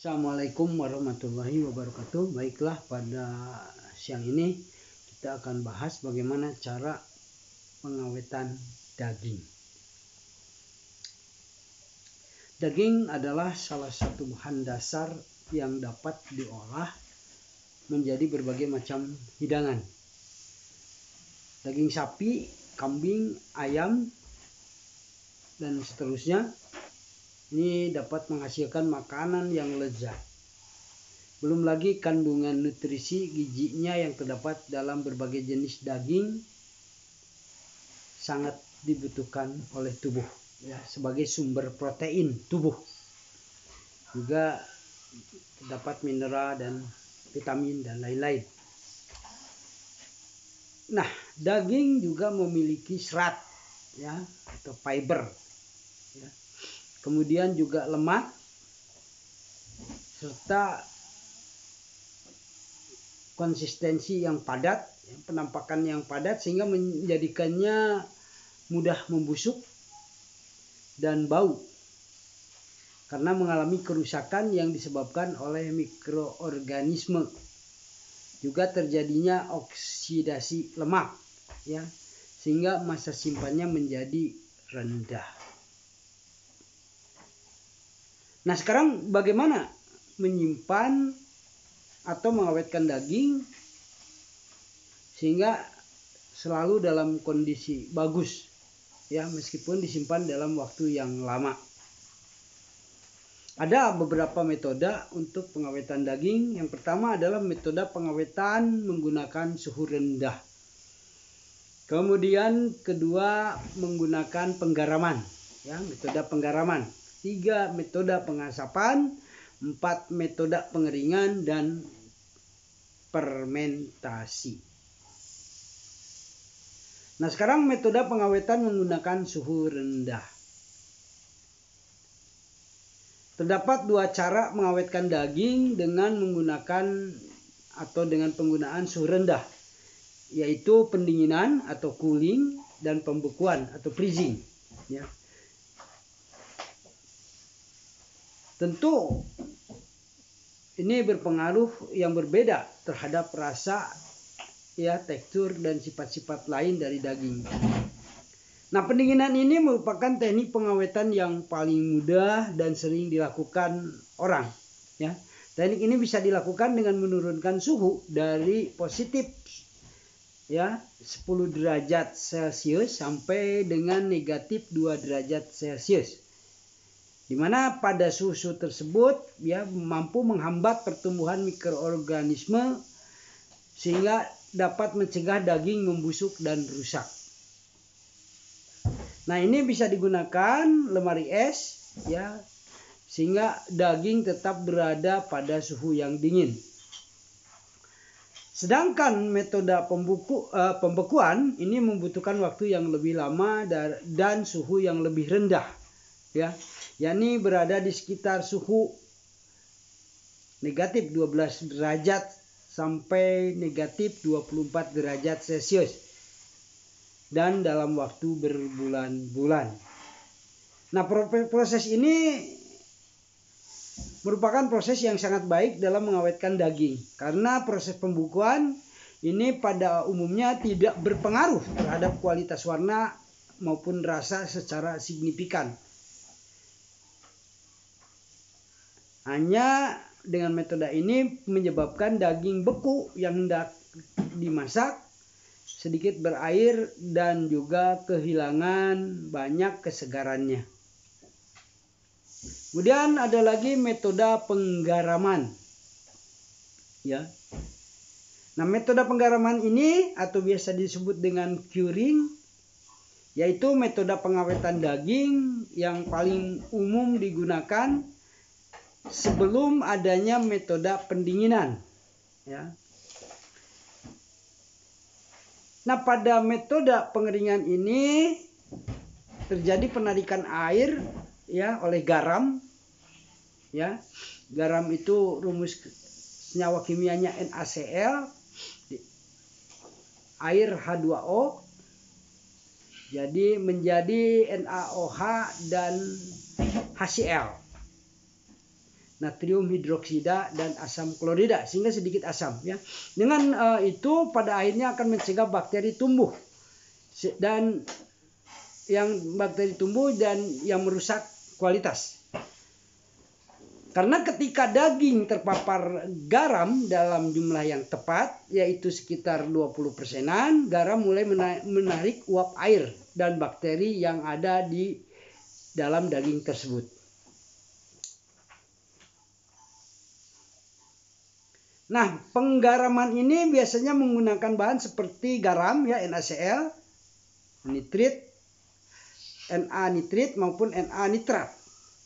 Assalamualaikum warahmatullahi wabarakatuh. Baiklah, pada siang ini kita akan bahas bagaimana cara pengawetan daging. Daging adalah salah satu bahan dasar yang dapat diolah menjadi berbagai macam hidangan. Daging sapi, kambing, ayam, dan seterusnya ini dapat menghasilkan makanan yang lezat. Belum lagi kandungan nutrisi gizinya yang terdapat dalam berbagai jenis daging sangat dibutuhkan oleh tubuh ya, sebagai sumber protein tubuh. Juga terdapat mineral dan vitamin dan lain-lain. Nah, daging juga memiliki serat ya atau fiber ya. Kemudian juga lemak serta konsistensi yang padat, penampakan yang padat sehingga menjadikannya mudah membusuk dan bau karena mengalami kerusakan yang disebabkan oleh mikroorganisme. Juga terjadinya oksidasi lemak ya, sehingga masa simpannya menjadi rendah. Nah, sekarang bagaimana menyimpan atau mengawetkan daging sehingga selalu dalam kondisi bagus ya, meskipun disimpan dalam waktu yang lama. Ada beberapa metode untuk pengawetan daging. Yang pertama adalah metode pengawetan menggunakan suhu rendah. Kemudian kedua menggunakan penggaraman ya, metode penggaraman. 3 metode pengasapan, 4 metode pengeringan, dan fermentasi. Nah, sekarang metode pengawetan menggunakan suhu rendah. Terdapat 2 cara mengawetkan daging dengan menggunakan atau dengan penggunaan suhu rendah, yaitu pendinginan atau cooling dan pembekuan atau freezing ya. Tentu ini berpengaruh yang berbeda terhadap rasa ya, tekstur dan sifat-sifat lain dari daging. Nah, pendinginan ini merupakan teknik pengawetan yang paling mudah dan sering dilakukan orang ya. Teknik ini bisa dilakukan dengan menurunkan suhu dari positif ya 10 derajat Celcius sampai dengan negatif 2 derajat Celcius. Di mana pada suhu tersebut ya mampu menghambat pertumbuhan mikroorganisme sehingga dapat mencegah daging membusuk dan rusak. Nah, ini bisa digunakan lemari es ya, sehingga daging tetap berada pada suhu yang dingin. Sedangkan metode pembekuan ini membutuhkan waktu yang lebih lama dan suhu yang lebih rendah ya, yakni berada di sekitar suhu negatif 12 derajat sampai negatif 24 derajat Celcius dan dalam waktu berbulan-bulan. Nah, proses ini merupakan proses yang sangat baik dalam mengawetkan daging karena proses pembekuan ini pada umumnya tidak berpengaruh terhadap kualitas warna maupun rasa secara signifikan. Hanya dengan metode ini menyebabkan daging beku yang hendak dimasak sedikit berair dan juga kehilangan banyak kesegarannya. Kemudian ada lagi metode penggaraman ya. Nah, metode penggaraman ini atau biasa disebut dengan curing, yaitu metode pengawetan daging yang paling umum digunakan sebelum adanya metode pendinginan ya. Nah, pada metode pengeringan ini terjadi penarikan air ya oleh garam ya. Garam itu rumus senyawa kimianya NaCl, air H2O, jadi menjadi NaOH dan HCl. natrium hidroksida dan asam klorida sehingga sedikit asam ya. Dengan itu pada akhirnya akan mencegah bakteri tumbuh dan yang merusak kualitas. Karena ketika daging terpapar garam dalam jumlah yang tepat, yaitu sekitar 20%-an, garam mulai menarik uap air dan bakteri yang ada di dalam daging tersebut. Nah, penggaraman ini biasanya menggunakan bahan seperti garam ya, NaCl, nitrit, Na nitrit maupun Na nitrat.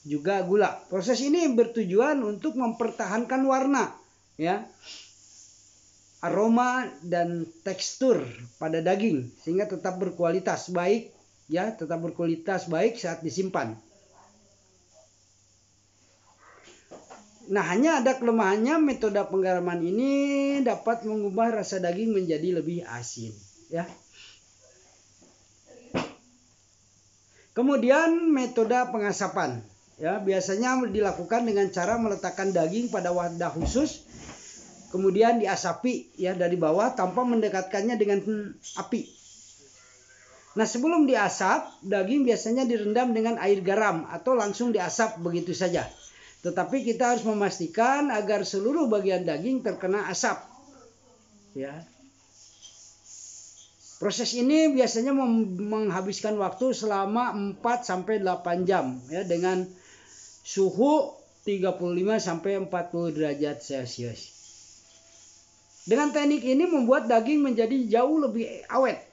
Juga gula. Proses ini bertujuan untuk mempertahankan warna, ya, aroma dan tekstur pada daging sehingga tetap berkualitas baik, ya, saat disimpan. Nah, hanya ada kelemahannya, metode penggaraman ini dapat mengubah rasa daging menjadi lebih asin, ya. Kemudian metode pengasapan. Ya, biasanya dilakukan dengan cara meletakkan daging pada wadah khusus, kemudian diasapi ya dari bawah tanpa mendekatkannya dengan api. Nah, sebelum diasap, daging biasanya direndam dengan air garam atau langsung diasap begitu saja. Tetapi kita harus memastikan agar seluruh bagian daging terkena asap. Ya. Proses ini biasanya menghabiskan waktu selama 4-8 jam ya dengan suhu 35-40 derajat Celcius. Dengan teknik ini membuat daging menjadi jauh lebih awet,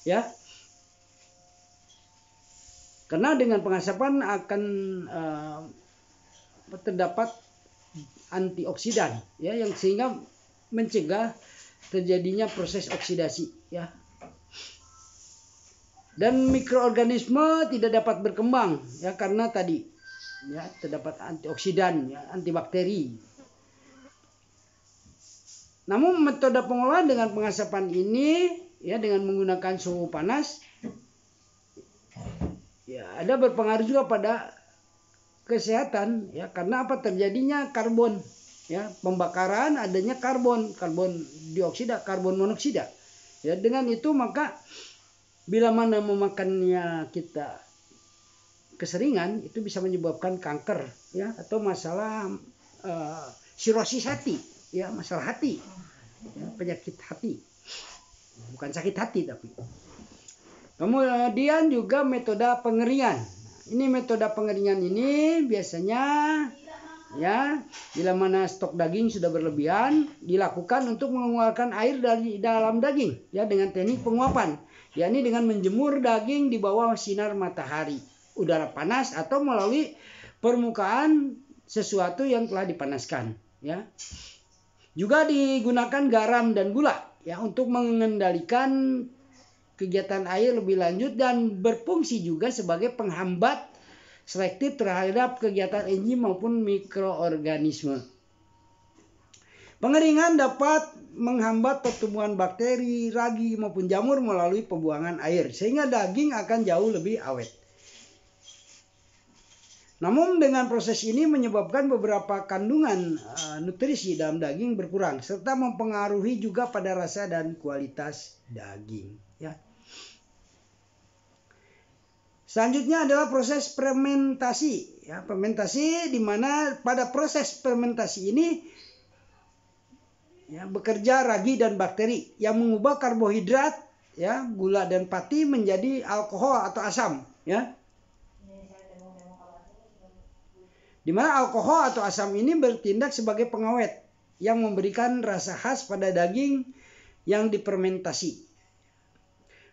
ya. Karena dengan pengasapan akan terdapat antioksidan, ya, yang sehingga mencegah terjadinya proses oksidasi, ya. Dan mikroorganisme tidak dapat berkembang, ya, karena tadi, ya, terdapat antioksidan, ya, antibakteri. Namun metode pengolahan dengan pengasapan ini, ya, dengan menggunakan suhu panas, ya, ada berpengaruh juga pada kesehatan, ya, karena apa, terjadinya karbon, ya, pembakaran adanya karbon dioksida, karbon monoksida, ya. Dengan itu maka bila mana memakannya kita keseringan, itu bisa menyebabkan kanker, ya, atau masalah sirosis hati, ya, masalah hati, ya, penyakit hati, bukan sakit hati tapi. Kemudian juga metode pengeringan. Ini metode pengeringan ini biasanya, ya, bila mana stok daging sudah berlebihan, dilakukan untuk mengeluarkan air dari dalam daging, ya, dengan teknik penguapan, yakni dengan menjemur daging di bawah sinar matahari, udara panas, atau melalui permukaan sesuatu yang telah dipanaskan, ya. Juga digunakan garam dan gula, ya, untuk mengendalikan kegiatan air lebih lanjut dan berfungsi juga sebagai penghambat selektif terhadap kegiatan enzim maupun mikroorganisme. Pengeringan dapat menghambat pertumbuhan bakteri, ragi maupun jamur melalui pembuangan air sehingga daging akan jauh lebih awet. Namun dengan proses ini menyebabkan beberapa kandungan nutrisi dalam daging berkurang serta mempengaruhi juga pada rasa dan kualitas daging, ya. Selanjutnya adalah proses fermentasi, ya, fermentasi di mana pada proses fermentasi ini, ya, bekerja ragi dan bakteri yang mengubah karbohidrat, ya, gula dan pati menjadi alkohol atau asam, ya. Di mana alkohol atau asam ini bertindak sebagai pengawet yang memberikan rasa khas pada daging yang difermentasi.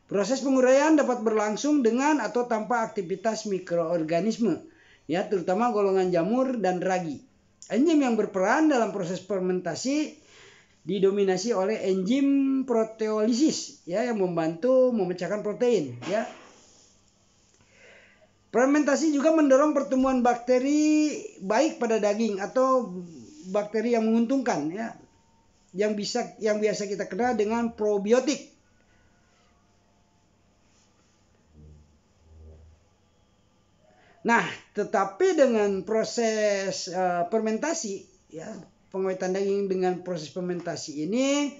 Proses penguraian dapat berlangsung dengan atau tanpa aktivitas mikroorganisme, ya, terutama golongan jamur dan ragi. Enzim yang berperan dalam proses fermentasi didominasi oleh enzim proteolisis, ya, yang membantu memecahkan protein, ya. Fermentasi juga mendorong pertumbuhan bakteri baik pada daging atau bakteri yang menguntungkan, ya, yang biasa kita kenal dengan probiotik. Nah, Tetapi dengan proses fermentasi, ya, pengawetan daging dengan proses fermentasi ini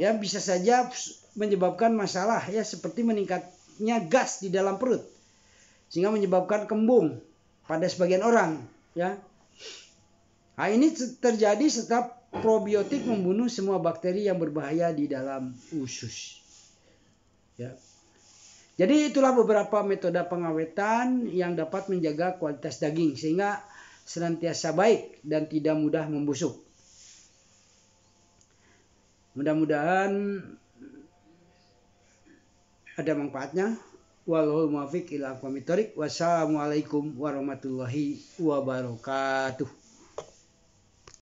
ya bisa saja menyebabkan masalah, ya, seperti meningkatnya gas di dalam perut sehingga menyebabkan kembung pada sebagian orang, ya. Nah, ini terjadi setelah probiotik membunuh semua bakteri yang berbahaya di dalam usus, ya. Jadi itulah beberapa metode pengawetan yang dapat menjaga kualitas daging sehingga senantiasa baik dan tidak mudah membusuk. Mudah-mudahan ada manfaatnya. Wallahul muwaffiq ila aqwamit thoriq. Wassalamualaikum warahmatullahi wabarakatuh.